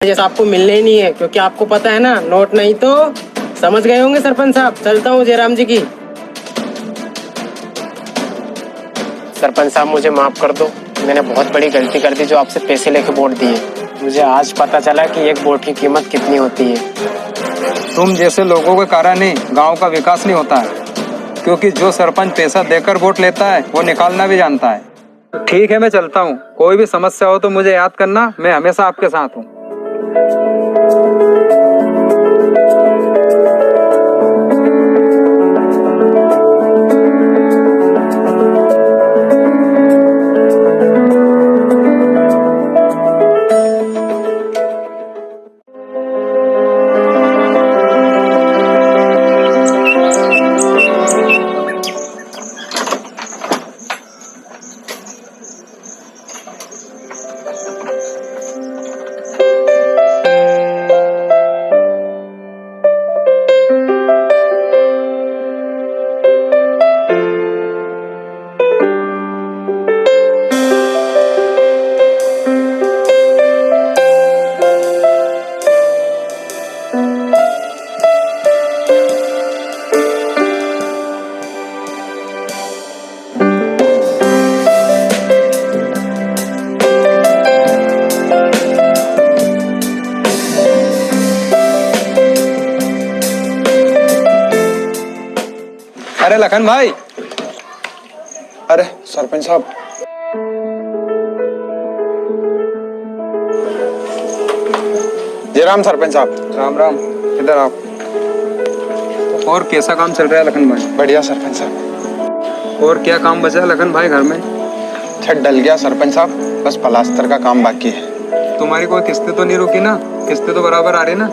जैसा आपको मिलने ही नहीं है, क्योंकि आपको पता है ना, नोट नहीं तो समझ गए होंगे सरपंच साहब। चलता हूँ जयराम जी की। सरपंच साहब मुझे माफ कर दो, मैंने बहुत बड़ी गलती कर दी जो आपसे पैसे लेके वोट दिए। मुझे आज पता चला कि एक वोट की कीमत कितनी होती है। तुम जैसे लोगों के कारण ही गांव का विकास नहीं होता है, क्योंकि जो सरपंच पैसा देकर वोट लेता है वो निकालना भी जानता है। ठीक है, मैं चलता हूँ। कोई भी समस्या हो तो मुझे याद करना, मैं हमेशा आपके साथ हूँ। अरे लखन भाई। अरे सरपंच साहब, जय राम सरपंच साहब। राम राम, इधर आओ। और कैसा काम चल रहा है लखन भाई? बढ़िया सरपंच साहब। और क्या काम बचा है लखन भाई घर में? छत डल गया सरपंच साहब, बस प्लास्टर का काम बाकी है। तुम्हारी कोई किस्तें तो नहीं रुकी ना? किस्तें तो बराबर आ रही ना?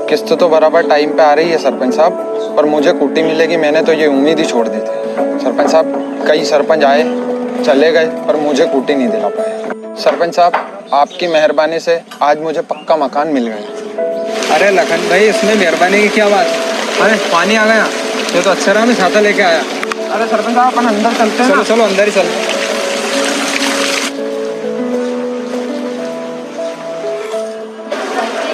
किस्त तो बराबर टाइम पे आ रही है सरपंच साहब, पर मुझे कुटी मिलेगी मैंने तो ये उम्मीद ही छोड़ दी थी। सरपंच साहब, कई सरपंच आए चले गए पर मुझे कुटी नहीं दिला पाए। सरपंच साहब, आपकी मेहरबानी से आज मुझे पक्का मकान मिल गया। अरे लखन भाई, इसमें मेहरबानी की क्या बात है? अरे पानी आ गया, ये तो अच्छा रहा मैं छाता लेके आया। अरे सरपंच साहब, अपन अंदर चलते हैं। चलो चलो अंदर ही चलते।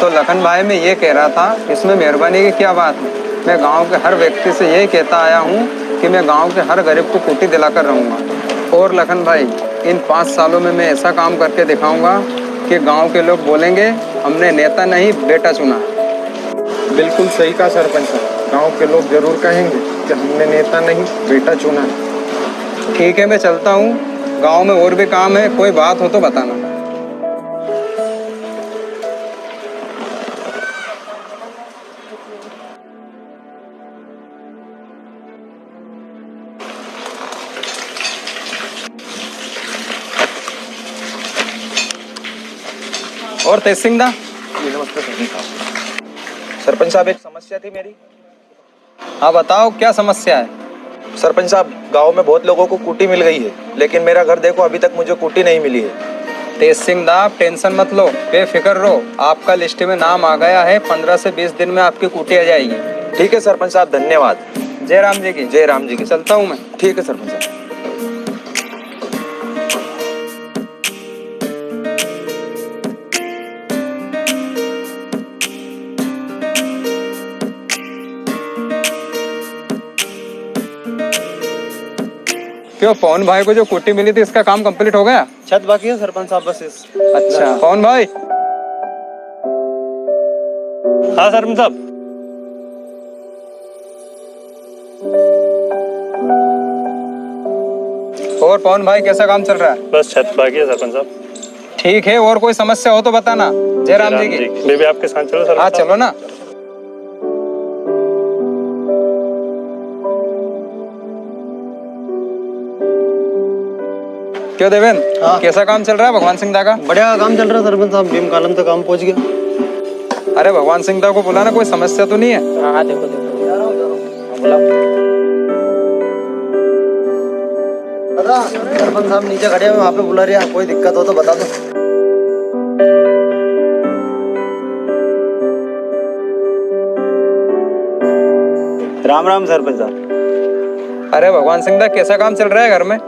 तो लखन भाई, मैं ये कह रहा था, इसमें मेहरबानी की क्या बात है? मैं गांव के हर व्यक्ति से यही कहता आया हूँ कि मैं गांव के हर गरीब को कुटी दिलाकर रहूँगा। और लखन भाई, इन 5 सालों में मैं ऐसा काम करके दिखाऊंगा कि गांव के लोग बोलेंगे हमने नेता नहीं बेटा चुना। बिल्कुल सही कहा सरपंच साहब, गाँव के लोग जरूर कहेंगे कि हमने नेता नहीं बेटा चुना। ठीक है, मैं चलता हूँ। गाँव में और भी काम है, कोई बात हो तो बताना। और तेज सिंह दा। नमस्ते सरपंच साहब। सरपंच साहब, एक समस्या थी मेरी। हाँ बताओ, क्या समस्या है? सरपंच साहब, गांव में बहुत लोगों को कुटी मिल गई है, लेकिन मेरा घर देखो अभी तक मुझे कुटी नहीं मिली है। तेज सिंह दा, आप टेंशन मत लो, बेफिक्र रहो। आपका लिस्ट में नाम आ गया है, 15 से 20 दिन में आपकी कुटी आ जाएगी। ठीक है सरपंच साहब, धन्यवाद। जय राम जी की। जय राम जी की। चलता हूँ मैं। ठीक है सरपंच साहब। क्यों, पवन भाई को जो कुटी मिली थी इसका काम कंप्लीट हो गया? छत बाकी है सरपंच साहब बस इस। अच्छा पवन भाई। हाँ सरपंच साहब। और पवन भाई, कैसा काम चल रहा है? बस छत बाकी है सरपंच साहब। ठीक है, और कोई समस्या हो तो बताना। जय राम जी की। मैं भी आपके साथ चलो सर। हाँ चलो ना। क्यों देवेंद्र, हाँ। कैसा काम चल रहा है भगवान सिंह दा का? बढ़िया काम चल रहा है सरपंच साहब, भीम कॉलम तक काम पहुंच गया। अरे भगवान सिंह दा को बुलाना, कोई समस्या तो नहीं है? हाँ देखो देखो, जा रहा हूँ बुलाओ। सरपंच साहब नीचे खड़े हैं, वहाँ पे बुला रहे हैं, कोई दिक्कत हो तो बता दो। राम राम सरपंच साहब। अरे भगवान सिंह दा, कैसा काम चल रहा है घर में?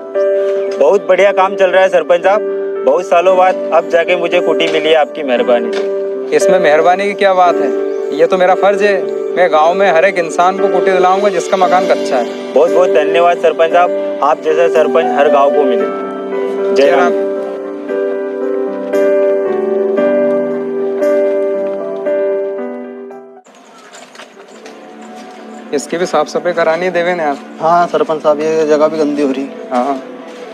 बहुत बढ़िया काम चल रहा है सरपंच साहब। बहुत सालों बाद अब जाके मुझे कुटी मिली है आपकी मेहरबानी से। इसमें मेहरबानी की क्या बात है? ये तो मेरा फर्ज है। मैं गांव में हर एक इंसान को कुटी दिलाऊंगा जिसका मकान कच्चा है। बहुत बहुत धन्यवाद सरपंच साहब, आप जैसा सरपंच हर गांव को मिले। जय राम। इसकी भी साफ सफाई करानी है देवे ने यार। हाँ सरपंच साहब, ये जगह भी गंदी हो रही। हाँ,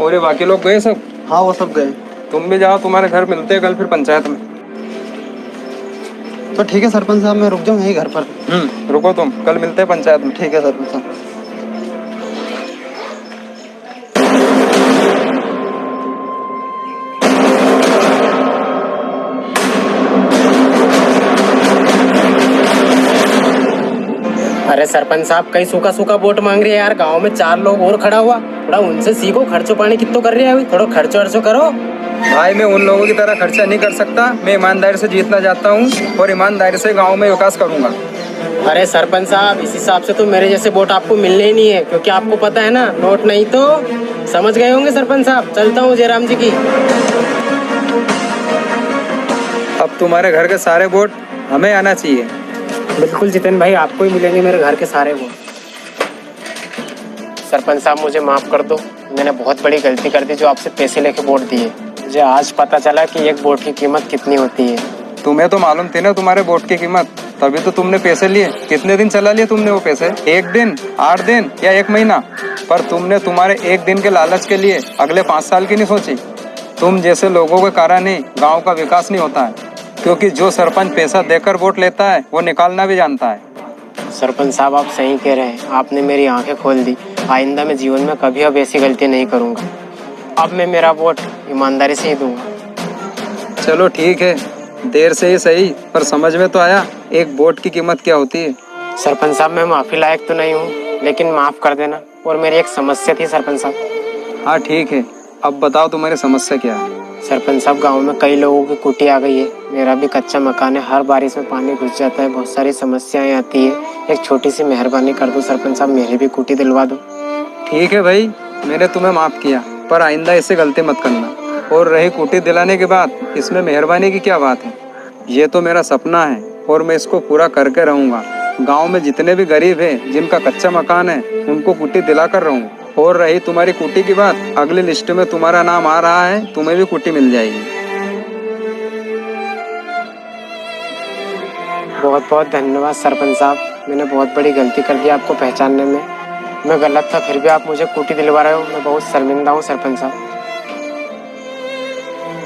और ये बाकी लोग गए सब? हाँ वो सब गए। तुम भी जाओ, तुम्हारे घर मिलते हैं कल फिर पंचायत में। तो ठीक है सरपंच साहब, मैं रुक जाऊँ यहीं घर पर। रुको तुम, कल मिलते हैं पंचायत में। ठीक है सरपंच साहब। अरे सरपंच साहब, कहीं सूखा सूखा वोट मांग रही है यार। गांव में 4 लोग और खड़ा हुआ, थोड़ा उनसे सीखो। खर्चो पानी कितना कर रही है अभी, थोड़ा खर्चो वर्चो करो। भाई मैं उन लोगों की तरह खर्चा नहीं कर सकता। मैं ईमानदारी से जीतना चाहता हूँ और ईमानदारी से गांव में विकास करूंगा। अरे सरपंच साहब, इस हिसाब से तो मेरे जैसे वोट आपको मिलने ही नहीं है, क्योंकि आपको पता है ना, नोट नहीं तो समझ गए होंगे सरपंच साहब। चलता हूँ जयराम जी की। अब तुम्हारे घर के सारे वोट हमें आना चाहिए। बिल्कुल जितेन भाई, आपको ही मिलेंगे मेरे घर के सारे वोट। सरपंच साहब मुझे माफ कर दो, मैंने बहुत बड़ी गलती कर दी जो आपसे पैसे लेके वोट दिए। मुझे आज पता चला कि एक वोट की कीमत कितनी होती है। तुम्हें तो मालूम थी ना तुम्हारे वोट की कीमत, तभी तो तुमने पैसे लिए। कितने दिन चला लिए तुमने वो पैसे? 1 दिन, 8 दिन या 1 महीना? पर तुमने तुम्हारे 1 दिन के लालच के लिए अगले 5 साल की नहीं सोची। तुम जैसे लोगों के कारण ही गाँव का विकास नहीं होता है, क्योंकि जो सरपंच पैसा देकर वोट लेता है वो निकालना भी जानता है। सरपंच साहब आप सही कह रहे हैं, आपने मेरी आंखें खोल दी। आइंदा मैं जीवन में कभी अब ऐसी गलती नहीं करूंगा। अब मैं मेरा वोट ईमानदारी से ही दूंगा। चलो ठीक है, देर से ही सही, पर समझ में तो आया एक वोट की कीमत क्या होती है। सरपंच साहब मैं माफी लायक तो नहीं हूँ, लेकिन माफ कर देना। और मेरी एक समस्या थी सरपंच साहब। हाँ ठीक है, अब बताओ तुम्हारी समस्या क्या है। सरपंच साहब, गांव में कई लोगों की कुटी आ गई है। मेरा भी कच्चा मकान है, हर बारिश में पानी घुस जाता है, बहुत सारी समस्याएं आती है। एक छोटी सी मेहरबानी कर दो सरपंच साहब, मेरी भी कुटी दिलवा दो। ठीक है भाई, मैंने तुम्हें माफ किया, पर आइंदा इससे गलती मत करना। और रही कुटी दिलाने की बात, इसमें मेहरबानी की क्या बात है? ये तो मेरा सपना है और मैं इसको पूरा करके रहूंगा। गांव में जितने भी गरीब हैं जिनका कच्चा मकान है उनको कुटी दिला कर रहूंगा। और रही तुम्हारी कुटी की बात, अगली लिस्ट में तुम्हारा नाम आ रहा है, तुम्हें भी कुटी मिल जाएगी। बहुत बहुत धन्यवाद सरपंच साहब, मैंने बहुत बड़ी गलती कर दी आपको पहचानने में। मैं गलत था, फिर भी आप मुझे कुटी दिलवा रहे हो। मैं बहुत शर्मिंदा हूँ सरपंच साहब।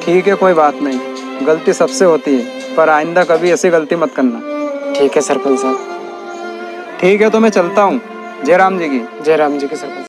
ठीक है, कोई बात नहीं, गलती सबसे होती है, पर आइंदा कभी ऐसी गलती मत करना। ठीक है सरपंच साहब। ठीक है, तो मैं चलता हूँ। जय राम जी की। जय राम जी के सरपंच।